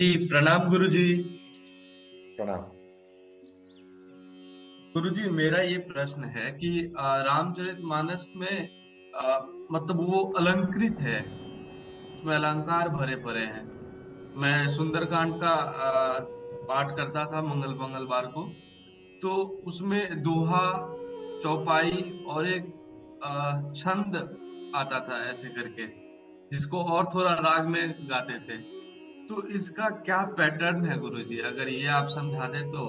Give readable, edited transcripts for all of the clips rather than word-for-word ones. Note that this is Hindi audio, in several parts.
जी प्रणाम गुरुजी। प्रणाम। गुरुजी मेरा ये प्रश्न है कि रामचरितमानस में मतलब वो अलंकृत है, उसमें अलंकार भरे पड़े हैं। मैं सुंदरकांड का पाठ करता था मंगलवार को। तो उसमें दोहा, चौपाई और एक छंद आता था ऐसे करके, जिसको और थोड़ा राग में गाते थे। तो इसका क्या पैटर्न है गुरुजी? अगर ये आप समझा दे तो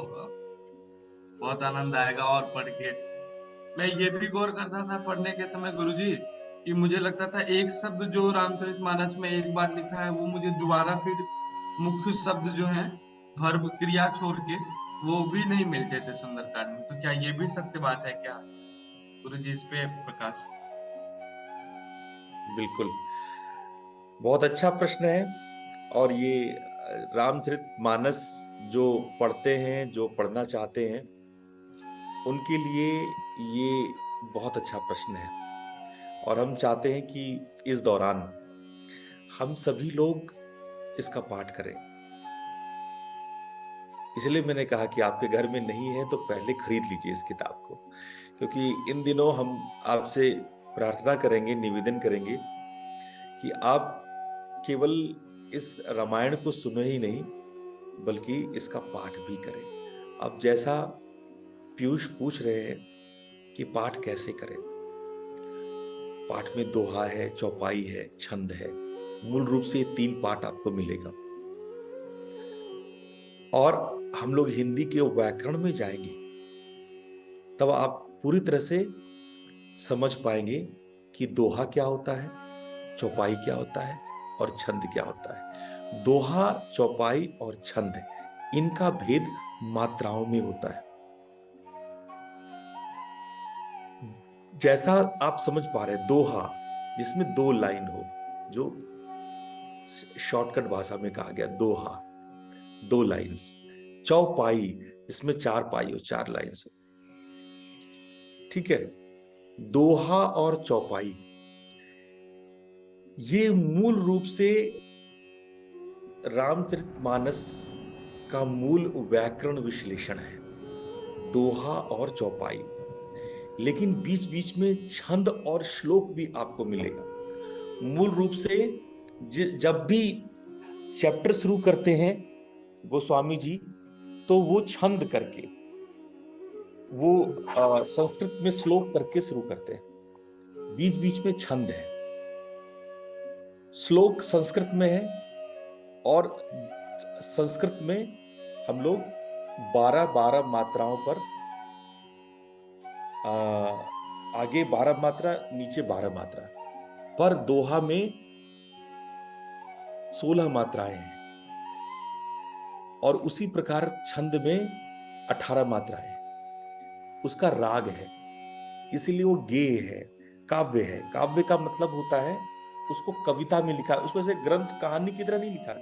बहुत आनंद आएगा और पढ़ के। मैं ये भी गौर करता था पढ़ने के समय गुरुजी, कि मुझे लगता था एक शब्द जो रामचरितमानस में एक बार लिखा है वो मुझे दोबारा फिर मुख्य शब्द जो है वर्ब क्रिया छोड़ के वो भी नहीं मिलते थे सुंदरकांड में। तो क्या ये भी सत्य बात है क्या गुरुजी? इस पे प्रकाश। बिल्कुल, बहुत अच्छा प्रश्न है। और ये रामचरितमानस जो पढ़ते हैं, जो पढ़ना चाहते हैं, उनके लिए ये बहुत अच्छा प्रश्न है। और हम चाहते हैं कि इस दौरान हम सभी लोग इसका पाठ करें। इसलिए मैंने कहा कि आपके घर में नहीं है तो पहले खरीद लीजिए इस किताब को, क्योंकि इन दिनों हम आपसे प्रार्थना करेंगे, निवेदन करेंगे कि आप केवल इस रामायण को सुने ही नहीं, बल्कि इसका पाठ भी करें। अब जैसा पीयूष पूछ रहे हैं कि पाठ कैसे करें, पाठ में दोहा है, चौपाई है, छंद है। मूल रूप से ये तीन पाठ आपको मिलेगा। और हम लोग हिंदी के व्याकरण में जाएंगे, तब आप पूरी तरह से समझ पाएंगे कि दोहा क्या होता है, चौपाई क्या होता है और छंद क्या होता है। दोहा, चौपाई और छंद, इनका भेद मात्राओं में होता है। जैसा आप समझ पा रहे हैं, दोहा जिसमें दो लाइन हो, जो शॉर्टकट भाषा में कहा गया दोहा, दो लाइंस। चौपाई जिसमें चार पाई हो, चार लाइंस हो। ठीक है। दोहा और चौपाई ये मूल रूप से रामचरितमानस का मूल व्याकरण विश्लेषण है, दोहा और चौपाई। लेकिन बीच बीच में छंद और श्लोक भी आपको मिलेगा। मूल रूप से जब भी चैप्टर शुरू करते हैं गोस्वामी जी, तो वो छंद करके, वो संस्कृत में श्लोक करके शुरू करते हैं। बीच बीच में छंद है, श्लोक संस्कृत में है। और संस्कृत में हम लोग 12-12 मात्राओं पर, आगे 12 मात्रा, नीचे 12 मात्रा पर, दोहा में 16 मात्राएं हैं। और उसी प्रकार छंद में 18 मात्राएं हैं। उसका राग है, इसीलिए वो गेय है, काव्य है। काव्य का मतलब होता है उसको कविता में लिखा, उसमें से ग्रंथ कहानी की तरह नहीं लिखा,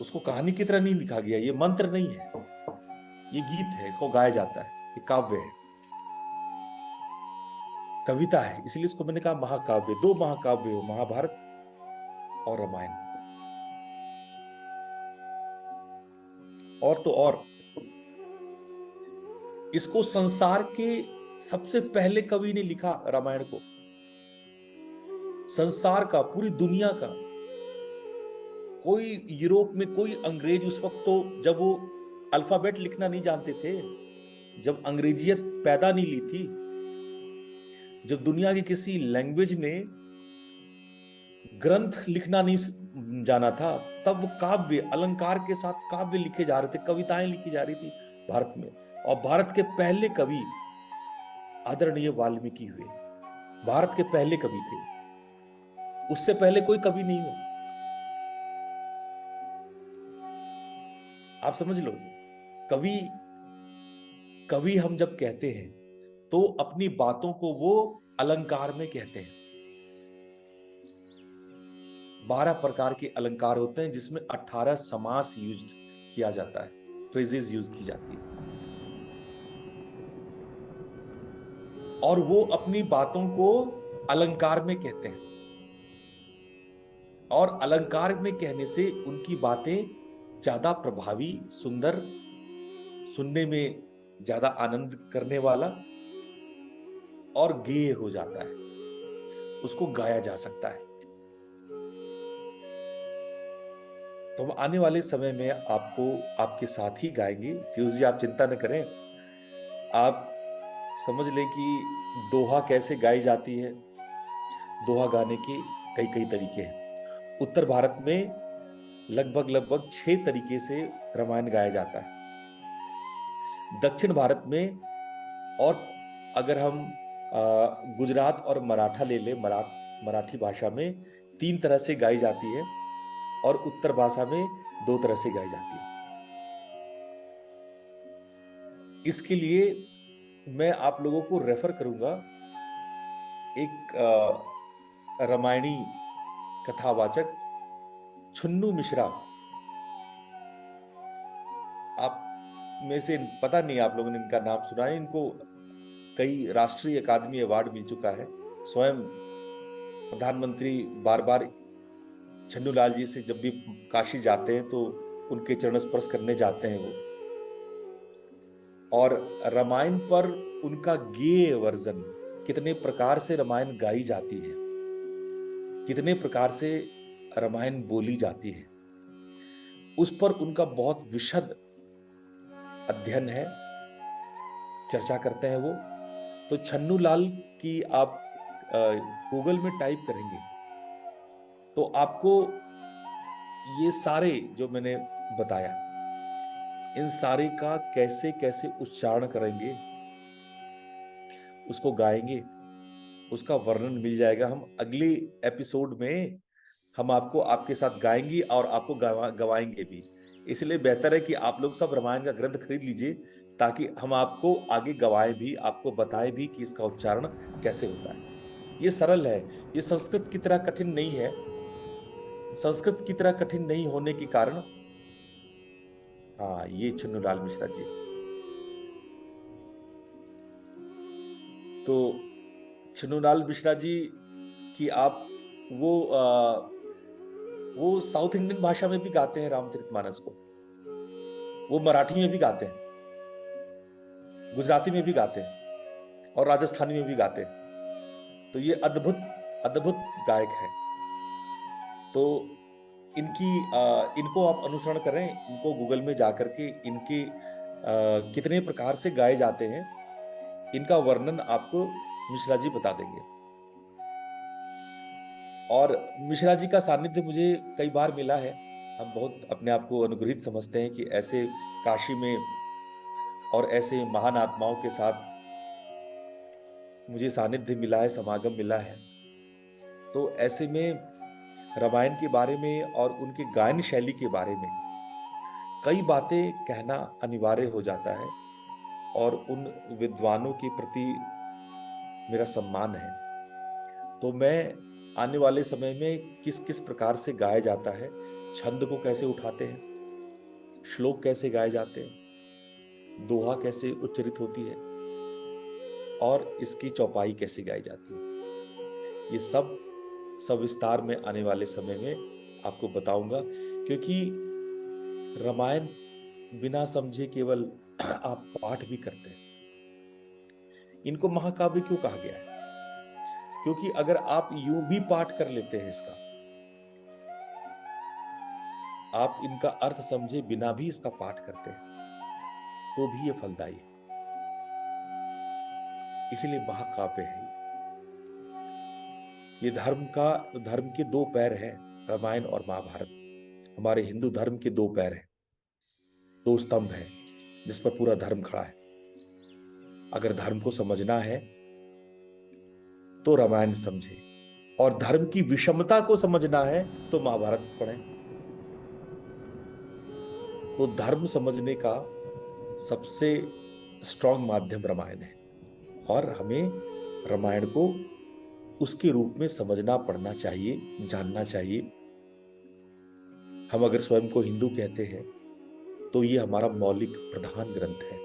उसको कहानी की तरह नहीं लिखा गया। ये मंत्र नहीं है, ये गीत है, इसको गाया जाता है, ये काव्य है, कविता है। इसलिए इसको मैंने कहा महाकाव्य। दो महाकाव्य हो, महाभारत और रामायण। और तो और, इसको संसार के सबसे पहले कवि ने लिखा, रामायण को। संसार का, पूरी दुनिया का कोई, यूरोप में कोई अंग्रेज उस वक्त, तो जब वो अल्फाबेट लिखना नहीं जानते थे, जब अंग्रेजियत पैदा नहीं ली थी, जब दुनिया की किसी लैंग्वेज ने ग्रंथ लिखना नहीं जाना था, तब वो काव्य, अलंकार के साथ काव्य लिखे जा रहे थे, कविताएं लिखी जा रही थी भारत में। और भारत के पहले कवि आदरणीय वाल्मीकि हुए, भारत के पहले कवि थे। उससे पहले कोई कवि नहीं हुआ। आप समझ लो, कवि, कवि हम जब कहते हैं तो अपनी बातों को वो अलंकार में कहते हैं। 12 प्रकार के अलंकार होते हैं, जिसमें 18 समास यूज किया जाता है, फ्रेजेस यूज की जाती है। और वो अपनी बातों को अलंकार में कहते हैं। और अलंकार में कहने से उनकी बातें ज्यादा प्रभावी, सुंदर, सुनने में ज्यादा आनंद करने वाला और गेय हो जाता है, उसको गाया जा सकता है। तो हम आने वाले समय में आपको आपके साथ ही गाएंगे। पीयूष जी, आप चिंता न करें। आप समझ लें कि दोहा कैसे गाई जाती है। दोहा गाने के कई कई तरीके हैं। उत्तर भारत में लगभग लगभग 6 तरीके से रामायण गाया जाता है। दक्षिण भारत में, और अगर हम गुजरात और मराठा ले ले, मराठी भाषा में 3 तरह से गाई जाती है, और उत्तर भाषा में 2 तरह से गाई जाती है। इसके लिए मैं आप लोगों को रेफर करूंगा एक रामायणी कथावाचक छुन्नू मिश्रा। आप में से पता नहीं आप लोगों ने इनका नाम सुना है। इनको कई राष्ट्रीय अकादमी अवार्ड मिल चुका है। स्वयं प्रधानमंत्री बार बार छन्नूलाल जी से जब भी काशी जाते हैं तो उनके चरण स्पर्श करने जाते हैं वो। और रामायण पर उनका गेय वर्जन, कितने प्रकार से रामायण गाई जाती है, कितने प्रकार से रामायण बोली जाती है, उस पर उनका बहुत विशद अध्ययन है, चर्चा करते हैं वो। तो छन्नूलाल की आप गूगल में टाइप करेंगे तो आपको ये सारे जो मैंने बताया, इन सारे का कैसे कैसे उच्चारण करेंगे, उसको गाएंगे, उसका वर्णन मिल जाएगा। हम अगले एपिसोड में हम आपको आपके साथ गाएंगे और आपको गवाएंगे भी। इसलिए बेहतर है कि आप लोग सब रामायण का ग्रंथ खरीद लीजिए, ताकि हम आपको आगे गवाएं भी, आपको बताएं भी कि इसका उच्चारण कैसे होता है। ये सरल है, ये संस्कृत की तरह कठिन नहीं है। संस्कृत की तरह कठिन नहीं होने के कारण, हाँ, ये छन्नूलाल मिश्रा जी। तो छन्नूलाल मिश्रा जी की आप वो साउथ इंडियन भाषा में भी गाते हैं रामचरितमानस को। वो मराठी में भी गाते हैं, गुजराती में भी गाते हैं, और राजस्थानी में भी गाते हैं। तो ये अद्भुत अद्भुत गायक है। तो इनको आप अनुसरण करें, इनको गूगल में जाकर के इनके कितने प्रकार से गाए जाते हैं, इनका वर्णन आपको मिश्रा जी बता देंगे। और मिश्रा जी का सानिध्य मुझे कई बार मिला है। हम बहुत अपने आप को अनुग्रहित समझते हैं कि ऐसे काशी में और ऐसे महान आत्माओं के साथ मुझे सानिध्य मिला है, समागम मिला है। तो ऐसे में रामायण के बारे में और उनके गायन शैली के बारे में कई बातें कहना अनिवार्य हो जाता है, और उन विद्वानों के प्रति मेरा सम्मान है। तो मैं आने वाले समय में किस किस प्रकार से गाया जाता है, छंद को कैसे उठाते हैं, श्लोक कैसे गाए जाते हैं, दोहा कैसे उच्चरित होती है, और इसकी चौपाई कैसे गाई जाती है, ये सब सविस्तार में आने वाले समय में आपको बताऊंगा। क्योंकि रामायण बिना समझे केवल आप पाठ भी करते हैं। इनको महाकाव्य क्यों कहा गया है? क्योंकि अगर आप यूं भी पाठ कर लेते हैं इसका, आप इनका अर्थ समझे बिना भी इसका पाठ करते हैं, तो भी ये फलदायी है। इसीलिए महाकाव्य है ये। धर्म के 2 पैर हैं, रामायण और महाभारत। हमारे हिंदू धर्म के 2 पैर हैं, 2 स्तंभ हैं, जिस पर पूरा धर्म खड़ा है। अगर धर्म को समझना है तो रामायण समझे, और धर्म की विषमता को समझना है तो महाभारत पढ़ें। तो धर्म समझने का सबसे स्ट्रॉन्ग माध्यम रामायण है, और हमें रामायण को उसके रूप में समझना, पढ़ना चाहिए, जानना चाहिए। हम अगर स्वयं को हिंदू कहते हैं तो ये हमारा मौलिक प्रधान ग्रंथ है,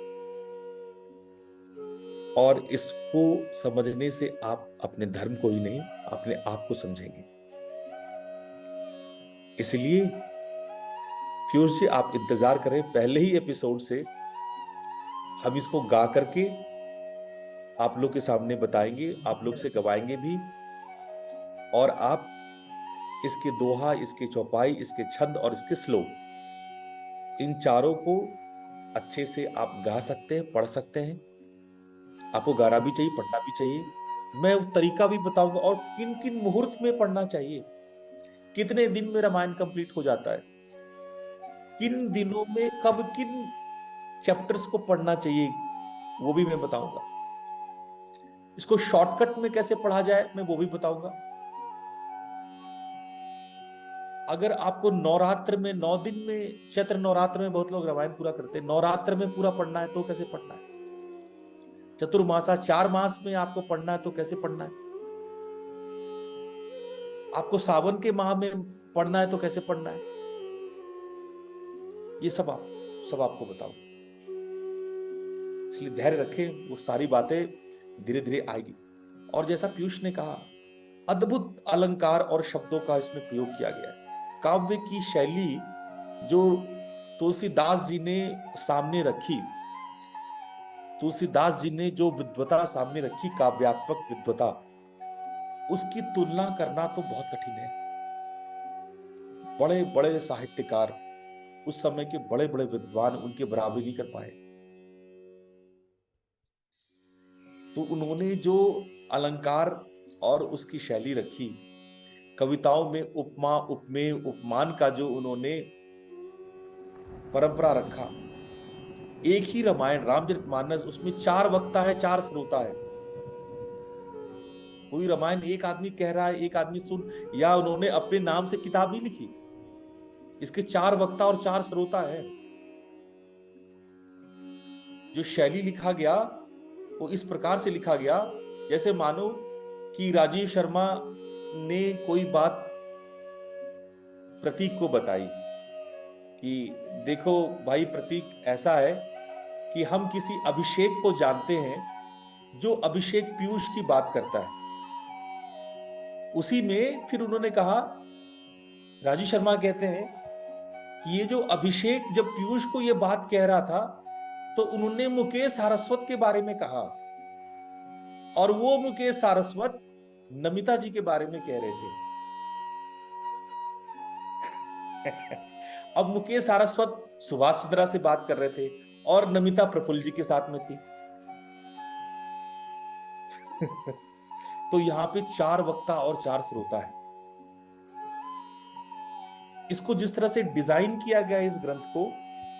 और इसको समझने से आप अपने धर्म को ही नहीं, अपने आप को समझेंगे। इसलिए पीयूष जी आप इंतजार करें, पहले ही एपिसोड से हम इसको गा करके आप लोग के सामने बताएंगे, आप लोग से गवाएंगे भी, और आप इसके दोहा, इसके चौपाई, इसके छंद और इसके श्लोक, इन चारों को अच्छे से आप गा सकते हैं, पढ़ सकते हैं। आपको गाना भी चाहिए, पढ़ना भी चाहिए। मैं वो तरीका भी बताऊंगा, और किन किन मुहूर्त में पढ़ना चाहिए, कितने दिन में रामायण कंप्लीट हो जाता है, किन दिनों में कब किन चैप्टर्स को पढ़ना चाहिए, वो भी मैं बताऊंगा। इसको शॉर्टकट में कैसे पढ़ा जाए मैं वो भी बताऊंगा। अगर आपको नवरात्र में 9 दिन में, चैत्र नवरात्र में बहुत लोग रामायण पूरा करते हैं, नवरात्र में पूरा पढ़ना है तो कैसे पढ़ना है, चतुर्मासा 4 मास में आपको पढ़ना है तो कैसे पढ़ना है, आपको सावन के माह में पढ़ना है तो कैसे पढ़ना है, ये सब आपको बताऊं। इसलिए धैर्य रखें, वो सारी बातें धीरे धीरे आएगी। और जैसा पीयूष ने कहा, अद्भुत अलंकार और शब्दों का इसमें प्रयोग किया गया है। काव्य की शैली जो तुलसीदास जी ने सामने रखी, तुलसीदास जी ने जो विद्वता सामने रखी, काव्यात्मक विद्वता, उसकी तुलना करना तो बहुत कठिन है। बड़े बड़े साहित्यकार, उस समय के बड़े बड़े विद्वान उनके बराबरी नहीं कर पाए। तो उन्होंने जो अलंकार और उसकी शैली रखी, कविताओं में उपमा, उपमेय, उपमान का जो उन्होंने परंपरा रखा, एक ही रामायण रामचरितमानस, उसमें 4 वक्ता है, 4 श्रोता है। कोई रामायण एक आदमी कह रहा है, एक आदमी सुन, या उन्होंने अपने नाम से किताब नहीं लिखी, इसके 4 वक्ता और 4 श्रोता है। जो शैली लिखा गया वो इस प्रकार से लिखा गया, जैसे मानो कि राजीव शर्मा ने कोई बात प्रतीक को बताई कि देखो भाई प्रतीक, ऐसा है कि हम किसी अभिषेक को जानते हैं, जो अभिषेक पीयूष की बात करता है। उसी में फिर उन्होंने कहा, राजीव शर्मा कहते हैं कि ये जो अभिषेक जब पीयूष को ये बात कह रहा था, तो उन्होंने मुकेश सारस्वत के बारे में कहा, और वो मुकेश सारस्वत नमिता जी के बारे में कह रहे थे। अब मुकेश सारस्वत सुभाष चंद्रा से बात कर रहे थे, और नमिता प्रफुल्ल जी के साथ में थी। तो यहां पे 4 वक्ता और 4 श्रोता है। इसको जिस तरह से डिजाइन किया गया इस ग्रंथ को,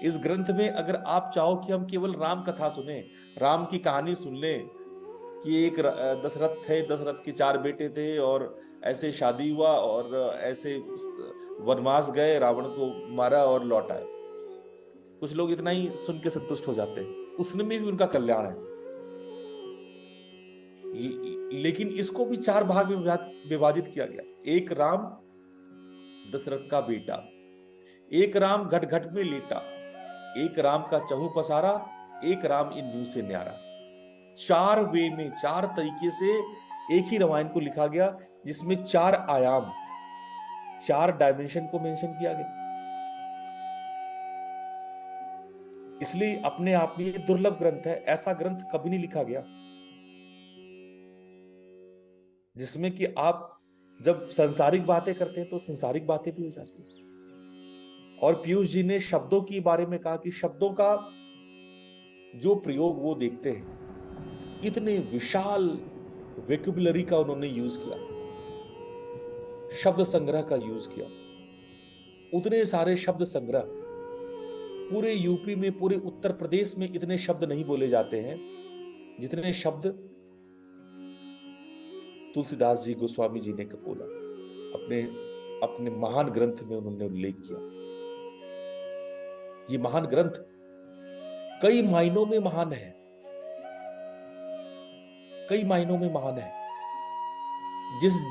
इस ग्रंथ में अगर आप चाहो कि हम केवल राम कथा सुने, राम की कहानी सुन लें कि एक दशरथ थे, दशरथ के 4 बेटे थे, और ऐसे शादी हुआ, और ऐसे वनवास गए, रावण को मारा और लौट आए, कुछ लोग इतना ही सुन के संतुष्ट हो जाते हैं, उसमें भी उनका कल्याण है। लेकिन इसको भी 4 भाग में विभाजित किया गया। एक राम दशरथ का बेटा, एक राम घट घट में लेटा, एक राम का चहु पसारा, एक राम इन न्यू से न्यारा। 4 वे में, 4 तरीके से एक ही रामायण को लिखा गया, जिसमें 4 आयाम, 4 डायमेंशन को मेंशन किया गया। इसलिए अपने आप में ये दुर्लभ ग्रंथ है। ऐसा ग्रंथ कभी नहीं लिखा गया जिसमें कि आप जब सांसारिक बातें करते हैं तो सांसारिक बातें भी हो जाती है। और पीयूष जी ने शब्दों के बारे में कहा कि शब्दों का जो प्रयोग वो देखते हैं, इतने विशाल वेक्युबुलरी का उन्होंने यूज किया, शब्द संग्रह का यूज किया। उतने सारे शब्द संग्रह पूरे यूपी में, पूरे उत्तर प्रदेश में इतने शब्द नहीं बोले जाते हैं जितने शब्द तुलसीदास जी गोस्वामी जी ने बोला, अपने अपने महान ग्रंथ में उन्होंने उल्लेख किया। ये महान ग्रंथ कई मायनों में महान है, कई मायनों में महान है।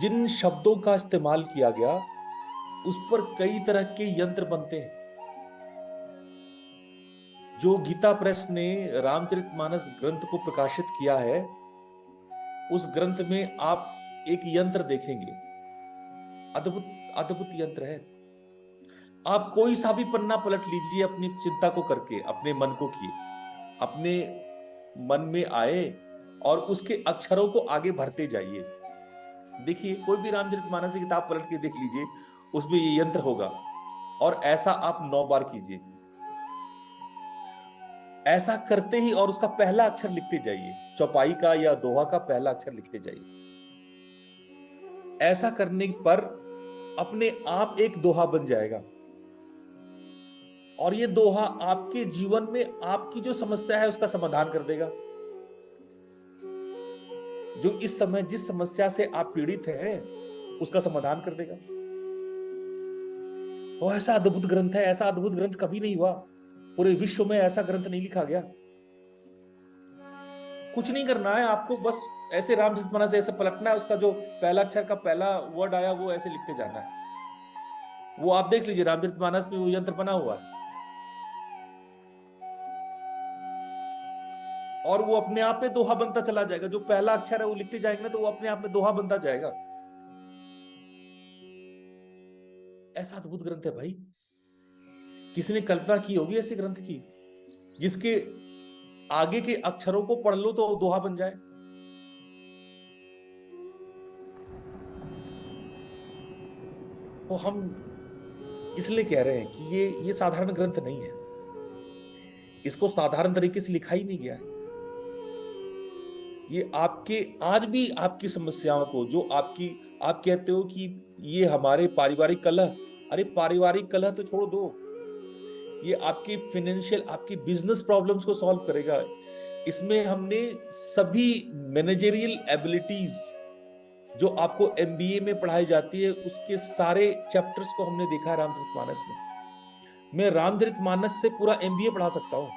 जिन शब्दों का इस्तेमाल किया गया, उस पर कई तरह के यंत्र बनते हैं। जो गीता प्रेस ने रामचरितमानस ग्रंथ को प्रकाशित किया है, उस ग्रंथ में आप एक यंत्र देखेंगे, अद्भुत अद्भुत यंत्र है। आप कोई सा भी पन्ना पलट लीजिए अपनी चिंता को करके, अपने मन को किए, अपने मन में आए और उसके अक्षरों को आगे भरते जाइए। देखिए कोई भी रामचरितमानस की किताब पलट के देख लीजिए, उसमें ये यंत्र होगा, और ऐसा आप 9 बार कीजिए। ऐसा करते ही और उसका पहला अक्षर लिखते जाइए, चौपाई का या दोहा का पहला अक्षर लिखते जाइए। ऐसा करने पर अपने आप एक दोहा बन जाएगा, और ये दोहा आपके जीवन में आपकी जो समस्या है उसका समाधान कर देगा। जो इस समय जिस समस्या से आप पीड़ित हैं उसका समाधान कर देगा। वो ऐसा अद्भुत ग्रंथ है, ऐसा अद्भुत ग्रंथ कभी नहीं हुआ, पूरे विश्व में ऐसा ग्रंथ नहीं लिखा गया। कुछ नहीं करना है आपको, बस ऐसे रामचरितमानस से ऐसे पलटना है, उसका जो पहला अक्षर का पहला वर्ड आया वो ऐसे लिखते जाना है। वो आप देख लीजिए रामचरितमानस में वो यंत्र बना हुआ है, और वो अपने आप में दोहा बनता चला जाएगा। जो पहला अक्षर है वो लिखते जाएंगे ना, तो वो अपने आप में दोहा बनता जाएगा। ऐसा अद्भुत ग्रंथ है भाई, किसी ने कल्पना की होगी ऐसे ग्रंथ की, जिसके आगे के अक्षरों को पढ़ लो तो दोहा बन जाए। तो हम इसलिए कह रहे हैं कि ये साधारण ग्रंथ नहीं है, इसको साधारण तरीके से लिखा ही नहीं गया है। ये आपके आज भी आपकी समस्याओं को, जो आपकी, आप कहते हो कि ये हमारे पारिवारिक कलह, अरे पारिवारिक कलह तो छोड़ दो, ये आपकी फाइनेंशियल, आपकी बिजनेस प्रॉब्लम्स को सॉल्व करेगा। इसमें हमने सभी मैनेजरियल एबिलिटीज जो आपको एमबीए में पढ़ाई जाती है, उसके सारे चैप्टर्स को हमने देखा है रामचरितमानस में। मैं रामचरितमानस से पूरा एमबीए पढ़ा सकता हूं,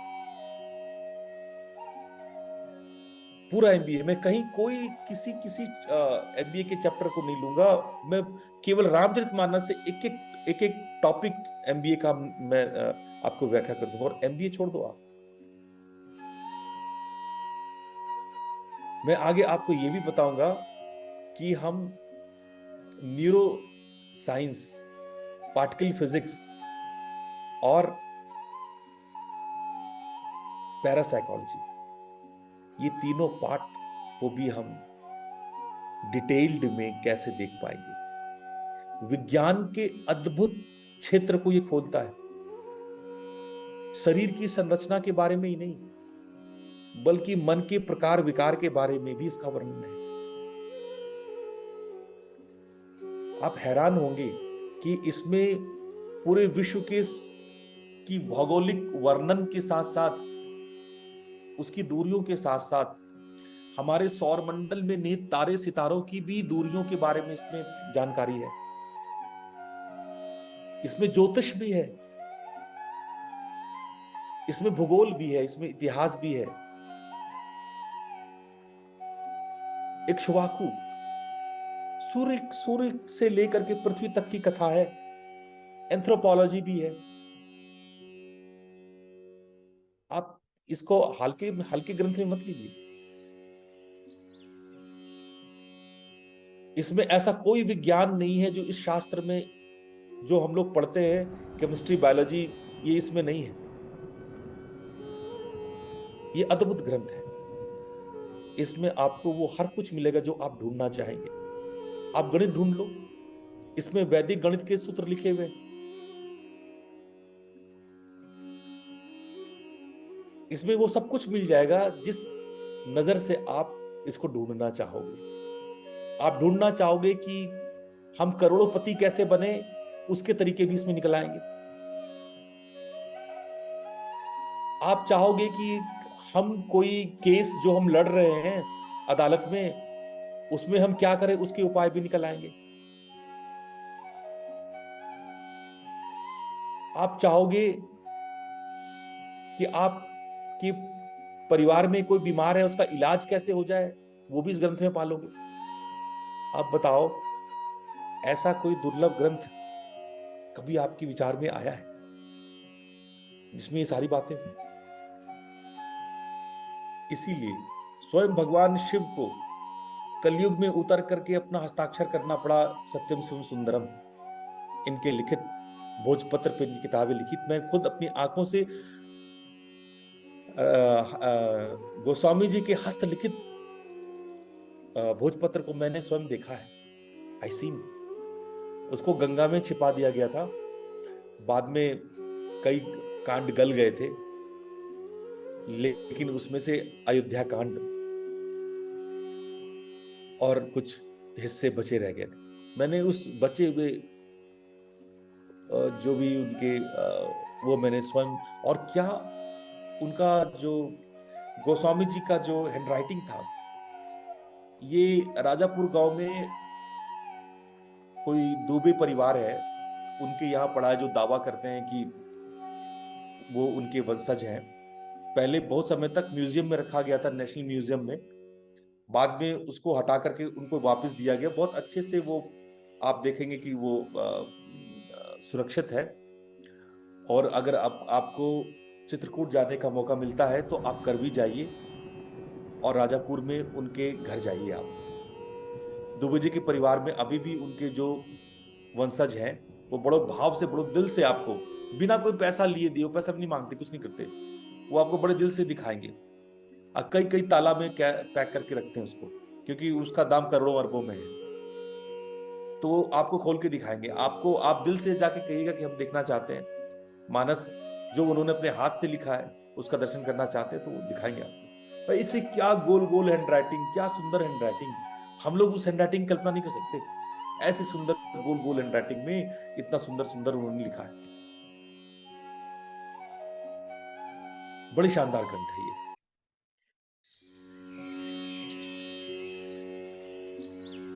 पूरा एमबीए। मैं कहीं कोई किसी किसी एमबीए के चैप्टर को नहीं लूंगा, मैं केवल रामचरितमानस से एक एक टॉपिक एमबीए का मैं आपको व्याख्या कर दूंगा, और एमबीए छोड़ दो आप। मैं आगे आपको यह भी बताऊंगा कि हम न्यूरो साइंस, पार्टिकल फिजिक्स और पैरासाइकोलॉजी, ये तीनों पार्ट को भी हम डिटेल्ड में कैसे देख पाएंगे। विज्ञान के अद्भुत क्षेत्र को ये खोलता है। शरीर की संरचना के बारे में ही नहीं, बल्कि मन के प्रकार विकार के बारे में भी इसका वर्णन है। आप हैरान होंगे कि इसमें पूरे विश्व के की भौगोलिक वर्णन के साथ साथ, उसकी दूरियों के साथ साथ, हमारे सौर मंडल में निहित तारे सितारों की भी दूरियों के बारे में इसमें जानकारी है। इसमें ज्योतिष भी है, इसमें भूगोल भी है, इसमें इतिहास भी है। एक शुभाकु, सूर्य से लेकर के पृथ्वी तक की कथा है। एंथ्रोपोलॉजी भी है। आप इसको हल्के ग्रंथ में मत लीजिए। इसमें ऐसा कोई विज्ञान नहीं है जो इस शास्त्र में, जो हम लोग पढ़ते हैं केमिस्ट्री बायोलॉजी, ये इसमें नहीं है। ये अद्भुत ग्रंथ है, इसमें आपको वो हर कुछ मिलेगा जो आप ढूंढना चाहेंगे। आप गणित ढूंढ लो, इसमें वैदिक गणित के सूत्र लिखे हुए। इसमें वो सब कुछ मिल जाएगा जिस नजर से आप इसको ढूंढना चाहोगे। आप ढूंढना चाहोगे कि हम करोड़पति कैसे बने, उसके तरीके भी इसमें निकल आएंगे। आप चाहोगे कि हम कोई केस जो हम लड़ रहे हैं अदालत में, उसमें हम क्या करें, उसके उपाय भी निकल आएंगे। आप चाहोगे कि आपके परिवार में कोई बीमार है, उसका इलाज कैसे हो जाए, वो भी इस ग्रंथ में पालोगे। आप बताओ, ऐसा कोई दुर्लभ ग्रंथ कभी आपके विचार में आया है जिसमें ये सारी बातें हैं? इसीलिए स्वयं भगवान शिव को कलयुग में उतर करके अपना हस्ताक्षर करना पड़ा सत्यम शिवम सुंदरम, इनके लिखित भोजपत्र पे इनकी किताबें लिखी। मैं खुद अपनी आंखों से गोस्वामी जी के हस्तलिखित भोजपत्र को मैंने स्वयं देखा है। I seen. उसको गंगा में छिपा दिया गया था, बाद में कई कांड गल गए थे, लेकिन उसमें से अयोध्या कांड और कुछ हिस्से बचे रह गए थे। मैंने उस बचे हुए जो भी उनके वो मैंने स्वयं, और क्या उनका जो गोस्वामी जी का जो हैंडराइटिंग था, ये राजापुर गांव में कोई दुबे परिवार है, उनके यहाँ पढ़ा है, जो दावा करते हैं कि वो उनके वंशज हैं। पहले बहुत समय तक म्यूजियम में रखा गया था, नेशनल म्यूजियम में। बाद में उसको हटा करके उनको वापस दिया गया। बहुत अच्छे से वो, आप देखेंगे कि वो सुरक्षित है। और अगर आपको चित्रकूट जाने का मौका मिलता है तो आप कर भी जाइए, और राजापुर में उनके घर जाइए। आप दुबे जी के परिवार में अभी भी उनके जो वंशज हैं, वो बड़ो भाव से, बड़ो दिल से आपको, बिना कोई पैसा लिए दिए, पैसा भी नहीं मांगते, कुछ नहीं करते, वो आपको बड़े दिल से दिखाएंगे। कई कई ताला में क्या पैक करके रखते हैं उसको, क्योंकि उसका दाम करोड़ों अरबों में है। तो वो आपको खोल के दिखाएंगे। आपको, आप दिल से जाके कहिएगा कि हम देखना चाहते हैं मानस, जो उन्होंने अपने हाथ से लिखा है, उसका दर्शन करना चाहते हैं, तो वो दिखाएंगे आपको। भाई इसे क्या गोल गोल हैंड राइटिंग, क्या सुंदर हैंड राइटिंग। हम लोग उस हैंड राइटिंग की कल्पना नहीं कर सकते। ऐसे सुंदर गोल गोल हैंड राइटिंग में इतना सुंदर सुंदर उन्होंने लिखा है। बड़ी शानदार ग्रंथ है ये।